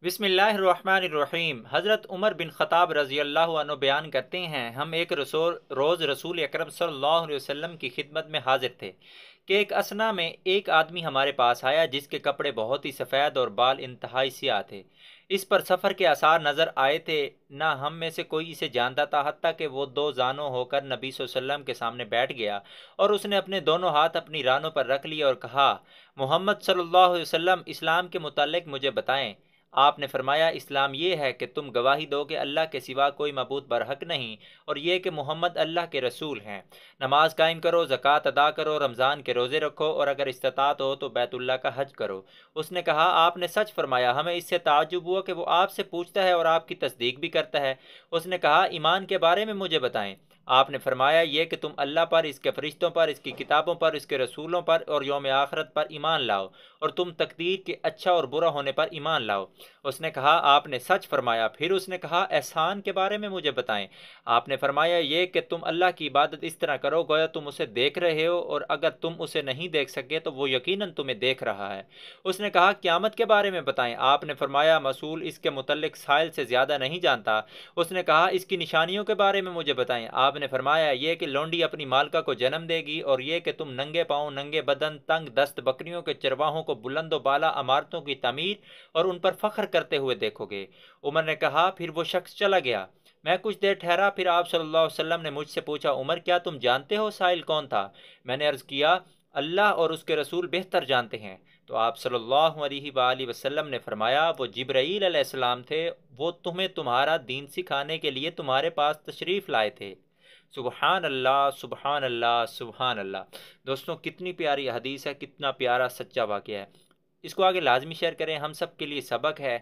بسم اللہ الرحمن الرحیم۔ حضرت عمر بن خطاب رضی اللہ عنہ بیان کرتے ہیں، ہم ایک روز رسول اکرم صلی اللہ علیہ وسلم کی خدمت میں حاضر تھے کہ ایک اثنا میں ایک آدمی ہمارے پاس آیا جس کے کپڑے بہت ہی سفید اور بال انتہائی سیاہ تھے۔ اس پر سفر کے آثار نظر آئے تھے، نہ ہم میں سے کوئی اسے جانتا تھا، حتیٰ کہ وہ دو زانوں ہو کر نبی صلی اللہ علیہ وسلم کے سامنے بیٹھ گیا اور اس نے اپنے دونوں ہاتھ اپنی رانوں پر رکھ لیے اور کہا، محمد صلی اللہ علیہ وسلم، اسلام کے متعلق مجھے بتائیں۔ آپ نے فرمایا، اسلام یہ ہے کہ تم گواہی دو کہ اللہ کے سوا کوئی معبود برحق نہیں، اور یہ کہ محمد اللہ کے رسول ہیں۔ نماز قائم کرو، زکوٰۃ ادا کرو، رمضان کے روزے رکھو، اور اگر استطاعت ہو تو بیت اللہ کا حج کرو۔ اس نے کہا، آپ نے سچ فرمایا۔ ہمیں اس سے تعجب ہوا کہ وہ آپ سے پوچھتا ہے اور آپ کی تصدیق بھی کرتا ہے۔ اس نے کہا، ایمان کے بارے میں مجھے بتائیں۔ آپ نے فرمایا، یہ کہ تم اللہ پر، اس کے فرشتوں پر، اس کی کتابوں پر، اس کے رسولوں پر اور یوم آخرت پر ایمان لاؤ، اور تم تقدیر کے اچھا اور برا ہونے پر ایمان لاؤ۔ اس نے کہا، آپ نے سچ فرمایا۔ پھر اس نے کہا، احسان کے بارے میں مجھے بتائیں۔ آپ نے فرمایا، یہ کہ تم اللہ کی عبادت اس طرح کرو گویا تم اسے دیکھ رہے ہو، اور اگر تم اسے نہیں دیکھ سکے تو وہ یقیناً تمہیں دیکھ رہا ہے۔ اس نے کہا، قیامت کے بارے میں بتائیں۔ آپ نے فرمایا، مسئول اس کے متعلق سائل سے زیادہ نہیں جانتا۔ اس نے کہا، اس کی نشانیوں کے بارے میں مجھے بتائیں۔ آپ نے فرمایا، یہ کہ لونڈی اپنی مالکہ کو جنم دے گی، اور یہ کہ تم ننگے پاؤں، ننگے بدن، تنگ دست بکریوں کے چرواہوں کو بلند و بالا عمارتوں کی تعمیر اور ان پر فخر کرتے ہوئے دیکھو گے۔ عمر نے کہا، پھر وہ شخص چلا گیا۔ میں کچھ دیر ٹھہرا، پھر آپ صلی اللہ علیہ وسلم نے مجھ سے پوچھا، عمر، کیا تم جانتے ہو سائل کون تھا؟ میں نے عرض کیا، اللہ اور اس کے رسول بہتر جانتے ہیں۔ تو آپ صلی اللہ علیہ وآلہ وسلم نے فرمایا، وہ جبرائیل علیہ السلام تھے، وہ تمہیں تمہارا دین سکھانے کے لیے تمہارے پاس تشریف لائے تھے۔ سبحان اللہ، سبحان اللہ، سبحان اللہ۔ دوستوں، کتنی پیاری حدیث ہے، کتنا پیارا سچا واقعہ ہے۔ اس کو آگے لازمی شیئر کریں، ہم سب کے لیے سبق ہے۔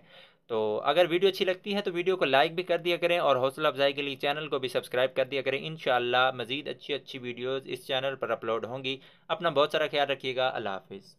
تو اگر ویڈیو اچھی لگتی ہے تو ویڈیو کو لائک بھی کر دیا کریں، اور حوصلہ افزائی کے لیے چینل کو بھی سبسکرائب کر دیا کریں۔ انشاءاللہ مزید اچھی ویڈیوز اس چینل پر اپلوڈ ہوں گی۔ اپنا بہت سارا خیال رکھیے گا۔ اللہ حافظ۔